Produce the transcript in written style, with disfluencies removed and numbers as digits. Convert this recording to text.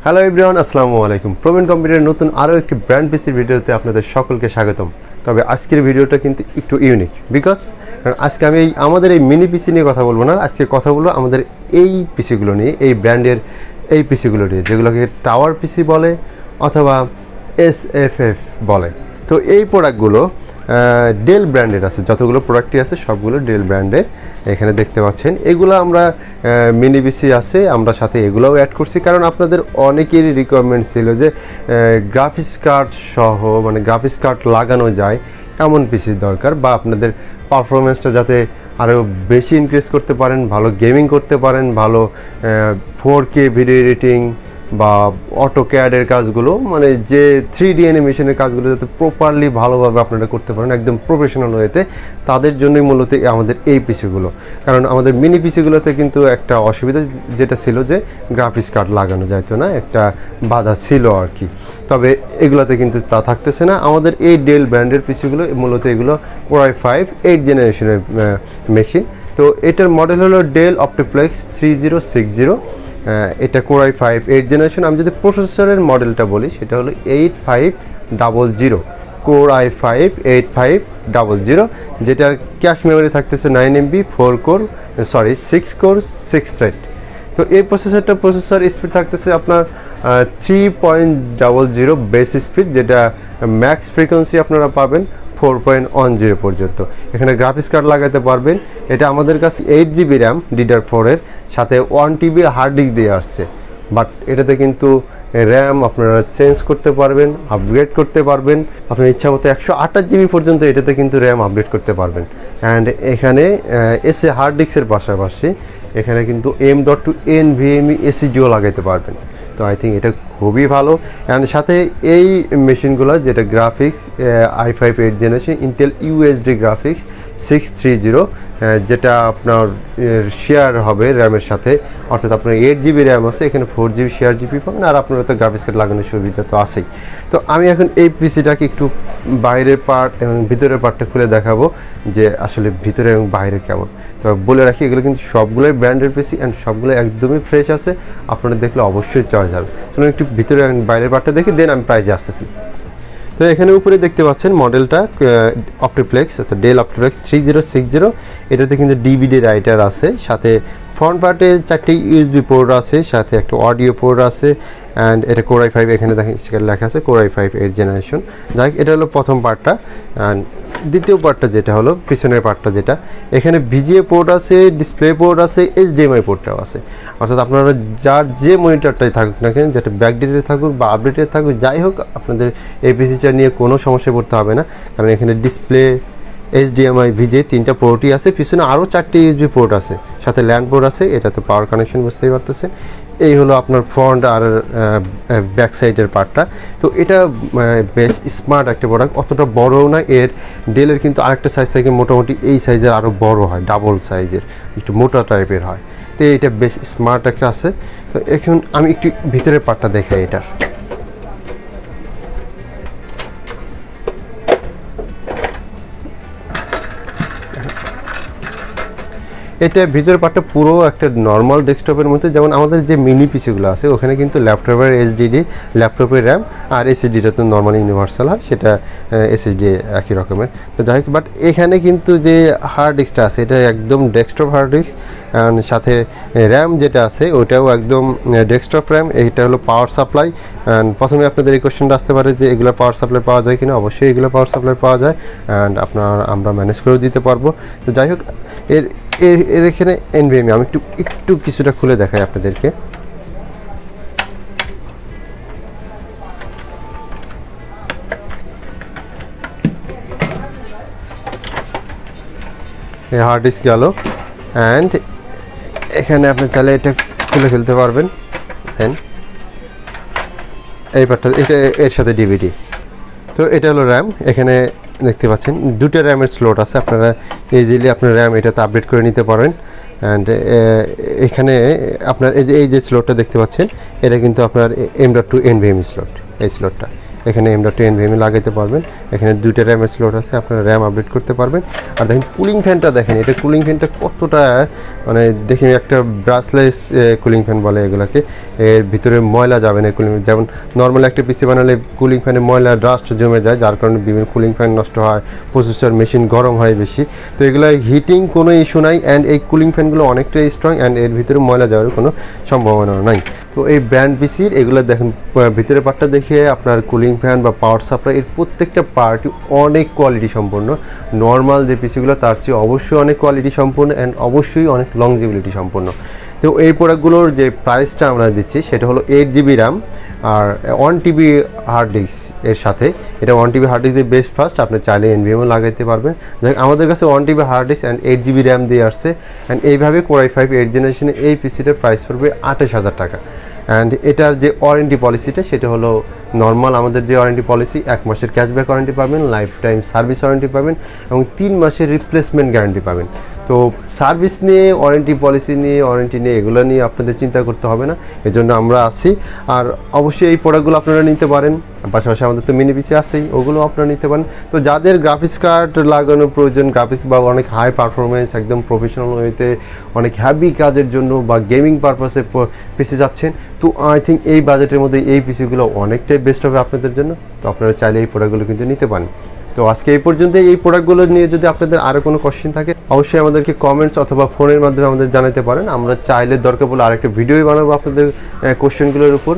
Hello everyone, আসসালামু আলাইকুম। প্রবীণ কম্পিউটারের নতুন আরও একটি ব্র্যান্ড পিসির ভিডিওতে আপনাদের সকলকে স্বাগতম। তবে আজকের ভিডিওটা কিন্তু একটু ইউনিক, বিকজ আজকে আমি আমাদের এই মিনি পিসি নিয়ে কথা বলবো না। আজকে কথা বলবো আমাদের এই পিসিগুলো নিয়ে, এই ব্র্যান্ডের এই পিসিগুলো নিয়ে, যেগুলোকে টাওয়ার পিসি বলে অথবা এসএফএফ বলে। তো এই প্রোডাক্টগুলো ডেল ব্র্যান্ডের আছে, যতগুলো প্রোডাক্টই আছে সবগুলো ডেল ব্র্যান্ডের। এখানে দেখতে পাচ্ছেন এগুলো আমরা মিনি পিসি আছে, আমরা সাথে এগুলোও অ্যাড করছি, কারণ আপনাদের অনেকেরই রিকোয়ারমেন্ট ছিল যে গ্রাফিক্স কার্ড সহ, মানে গ্রাফিক্স কার্ড লাগানো যায় এমন পিসির দরকার, বা আপনাদের পারফরমেন্সটা যাতে আরও বেশি ইনক্রিজ করতে পারেন, ভালো গেমিং করতে পারেন, ভালো 4K ভিডিও এডিটিং বা অটোক্যাডের কাজগুলো, মানে যে 3D অ্যানিমেশনের কাজগুলো যাতে প্রপারলি ভালোভাবে আপনারা করতে পারেন একদম প্রফেশনাল ওয়েতে, তাদের জন্যই মূলত আমাদের এই পিসিগুলো। কারণ আমাদের মিনি পিসিগুলোতে কিন্তু একটা অসুবিধা যেটা ছিল যে গ্রাফিক্স কার্ড লাগানো যাইতো না, একটা বাধা ছিল আর কি। তবে এগুলোতে কিন্তু তা থাকতেছে না। আমাদের এই ডেল ব্র্যান্ডের পিসিগুলো মূলত এগুলো Core i5 8th জেনারেশনের মেশিন। তো এটার মডেল হলো ডেল অপটিপ্লেক্স 3060। এটা Core i5 8th জেনারেশন। আমি যদি প্রসেসরের মডেলটা বলি সেটা হলো 8500 Core i5 8500, যেটার ক্যাশ মেমোরি থাকতেছে 9 MB, 6 কোর 6 থ্রেড। তো এই প্রসেসর স্পিড থাকতেছে আপনার 3.00 বেস স্পিড, যেটা ম্যাক্স ফ্রিকোয়েন্সি আপনারা পাবেন 4.10 পর্যন্ত। এখানে গ্রাফিক্স কার্ড লাগাতে পারবেন। এটা আমাদের কাছে 8GB র্যাম DDr4 এর সাথে 1TB হার্ড ডিস্ক দিয়ে আসছে, বাট এটাতে কিন্তু র্যাম আপনারা চেঞ্জ করতে পারবেন, আপগ্রেড করতে পারবেন আপনার ইচ্ছা মতো। 128GB পর্যন্ত এটাতে কিন্তু র্যাম আপগ্রেড করতে পারবেন। অ্যান্ড এখানে এসএ হার্ড ডিস্কের পাশাপাশি এখানে কিন্তু M.2 NVMe SSDও লাগাইতে পারবেন। তো আই থিঙ্ক এটা খুবই ভালো। অ্যান্ড সাথে এই মেশিনগুলো যেটা graphics i5 8th generation Intel USD graphics 630, যেটা আপনার শেয়ার হবে র্যামের সাথে, অর্থাৎ আপনার 8GB র্যাম আছে, এখানে 4GB শেয়ার জিবি পাবেন, আর আপনারা তো গ্রাফিক্স কার্ড লাগানোর সুবিধা তো আছেই। তো আমি এখন এই পিসিটাকে একটু বাইরের পার্ট এবং ভিতরের পার্টটা খুলে দেখাবো যে আসলে ভিতরে এবং বাইরে কেমন। তো বলে রাখি এগুলো কিন্তু সবগুলোই ব্র্যান্ডের পিসি অ্যান্ড সবগুলো একদমই ফ্রেশ আছে, আপনারা দেখলে অবশ্যই চয়েস হবে। চলুন একটু ভিতরে এবং বাইরের পার্টটা দেখি, দেন আমি প্রাইজে আসতেছি। তো এখানে উপরে দেখতে পাচ্ছেন মডেলটা অপটিপ্লেক্স, অর্থাৎ ডেল অপটিপ্লেক্স 3060। এটাতে কিন্তু DVD রাইটার আছে, সাথে ফ্রন্ট পার্টে 4টি USB পোর্ট আছে, সাথে একটা অডিও পোর্ট আছে। অ্যান্ড এটা Core i5, এখানে দেখেন লেখা আছে Core i5 8th জেনারেশন। যাই হোক, এটা হলো প্রথম পার্টটা। অ্যান্ড দ্বিতীয় পার্টটা যেটা হলো পিছনের পার্টটা, যেটা এখানে VGA পোর্ট আছে, ডিসপ্লে পোর্ট আছে, HDMI পোর্টটাও আছে। অর্থাৎ আপনারা যার যে মনিটরটাই থাকুক না কেন, যেটা ব্যাকডেটেড থাকুক বা আপডেটেড থাকুক, যাই হোক আপনাদের এই পিসিটা নিয়ে কোনো সমস্যায় পড়তে হবে না, কারণ এখানে ডিসপ্লে, HDMI, VGA 3টা পোর্টই আছে। পিছনে আরও 4টি USB পোর্ট আছে, সাথে ল্যান্ড পোর্ট আছে। এটা তো পাওয়ার কানেকশন, বুঝতেই পারতেছেন। এই হলো আপনার ফ্রন্ট আর ব্যাক সাইডের পার্টটা। তো এটা বেশ স্মার্ট একটা প্রোডাক্ট, অতটা বড়ও না। এর ডেলের কিন্তু আরেকটা সাইজ থেকে মোটামুটি এই সাইজের আরও বড় হয়, ডাবল সাইজের, একটু মোটা টাইপের হয়। তো এটা বেশ স্মার্ট একটা আছে। তো এখন আমি একটু ভিতরের পার্টটা দেখাই এটার। এটা ভিতরের পার্টটা পুরো একটা নর্মাল ডেস্কটপের মধ্যে, যেমন আমাদের যে মিনি পিসিগুলো আছে ওখানে কিন্তু ল্যাপটপের SSD, ল্যাপটপের র্যাম আর SSDটা তো নর্মালি ইউনিভার্সাল হয়, সেটা SSD একই রকমের। তো যাই হোক, বাট এখানে কিন্তু যে হার্ড ডিস্কটা আছে এটা একদম ডেস্কটপ হার্ড ডিস্ক, সাথে র্যাম যেটা আছে ওটাও একদম ডেস্কটপ র্যাম। এইটা হলো পাওয়ার সাপ্লাই। অ্যান্ড প্রথমে আপনাদের এই কোয়েশ্চেনটা আসতে পারে যে এগুলো পাওয়ার সাপ্লাই পাওয়া যায় কিনা। অবশ্যই এগুলো পাওয়ার সাপ্লাই পাওয়া যায়, অ্যান্ড আমরা ম্যানেজ করে দিতে পারবো। তো যাই হোক, এর এখানে NVMe আমি একটু কিছুটা খুলে দেখাই আপনাদেরকে। এই হার্ড ডিস্ক গেল, অ্যান্ড এখানে আপনি চাইলে এটা খুলে ফেলতে পারবেন। দেন এই পার্টটা, এটা এর সাথে DVD। তো এটা হলো র্যাম। এখানে দেখতে পাচ্ছেন দুটো র্যামের স্লট আছে, আপনারা ইজিলি আপনার র্যাম এটাতে আপডেট করে নিতে পারেন। অ্যান্ড এখানে আপনার এই যে স্লটটা দেখতে পাচ্ছেন, এটা কিন্তু আপনার M.2 NVMe স্লট, এই স্লটটা। এখানে M.2 NVMe লাগাইতে পারবেন। এখানে 2টা র্যামের স্লট আছে, আপনারা র্যাম আপডেট করতে পারবেন। আর দেখেন কুলিং ফ্যানটা দেখেন, এটা কুলিং ফ্যানটা কতটা মানে দেখেন একটা ব্রাশলেস কুলিং ফ্যান বলে এগুলাকে। এর ভিতরে ময়লা যাবে না কুলিং, যেমন নর্মাল একটা পিসি বানালে কুলিং ফ্যানে ময়লা ডাস্ট জমে যায়, যার কারণে বিভিন্ন কুলিং ফ্যান নষ্ট হয়, প্রসেসর মেশিন গরম হয় বেশি। তো এগুলো হিটিং কোনো ইস্যু নাই, অ্যান্ড এই কুলিং ফ্যানগুলো অনেকটাই স্ট্রং, অ্যান্ড এর ভিতরে ময়লা যাওয়ার কোনো সম্ভাবনা নাই। তো এই ব্র্যান্ড পিসির এগুলো দেখেন ভিতরে পার্টটা দেখে আপনার কুলিং ফ্যান বা পাওয়ার সাপ্লাই এর প্রত্যেকটা পার্টই অনেক কোয়ালিটি সম্পন্ন। নর্মাল যে পিসিগুলো তার চেয়ে অবশ্যই অনেক কোয়ালিটি সম্পন্ন, অ্যান্ড অবশ্যই অনেক লংজিবিলিটি সম্পন্ন। তো এই প্রোডাক্টগুলোর যে প্রাইসটা আমরা দিচ্ছি সেটা হলো 8GB র্যাম আর 1TB হার্ড ডিস্ক এর সাথে। এটা 1TB হার্ড ডিস্ক দিয়ে বেস্ট ফার্স্ট, আপনি চাইলে NVMe লাগাইতে পারবেন। আমাদের কাছে 1TB hard disk and 8GB RAM দিয়ে আসছে, অ্যান্ড এইভাবে Core i5 8th জেনারেশনে এই পিসিটার প্রাইস পড়বে 28,000 টাকা। অ্যান্ড এটার যে ওয়ারেন্টি পলিসিটা সেটা হলো নর্মাল আমাদের যে ওয়ারেন্টি পলিসি, 1 মাসের ক্যাশব্যাক ওয়ারেন্টি পাবেন, লাইফ টাইম সার্ভিস ওয়ারেন্টি পাবেন, এবং 3 মাসের রিপ্লেসমেন্ট গ্যারান্টি পাবেন। তো সার্ভিস নিয়ে, ওয়ারেন্টি পলিসি নিয়ে, ওয়ারেন্টি নিয়ে এগুলো নিয়ে আপনাদের চিন্তা করতে হবে না, এজন্য আমরা আছি। আর অবশ্যই এই প্রোডাক্টগুলো আপনারা নিতে পারেন, পাশাপাশি আমাদের তো মিনি পিসি আছেই, ওগুলো আপনারা নিতে পারেন। তো যাদের গ্রাফিক্স কার্ড লাগানোর প্রয়োজন, গ্রাফিক্স বা অনেক হাই পারফরমেন্স একদম প্রফেশনাল ওয়েতে অনেক হ্যাভি কাজের জন্য বা গেমিং পারপাসে পিসি যাচ্ছেন, তো আই থিঙ্ক এই বাজেটের মধ্যে এই পিসিগুলো অনেকটাই বেস্ট হবে আপনাদের জন্য। তো আপনারা চাইলে এই প্রোডাক্টগুলো কিন্তু নিতে পারেন। তো আজকে এই পর্যন্ত। এই প্রোডাক্টগুলো নিয়ে যদি আপনাদের আরও কোনো কোশ্চেন থাকে অবশ্যই আমাদেরকে কমেন্টস অথবা ফোনের মাধ্যমে আমাদের জানাতে পারেন। আমরা চাইলে দরকার পড়লে আরেকটা ভিডিও বানাবো আপনাদের কোশ্চেনগুলোর উপর।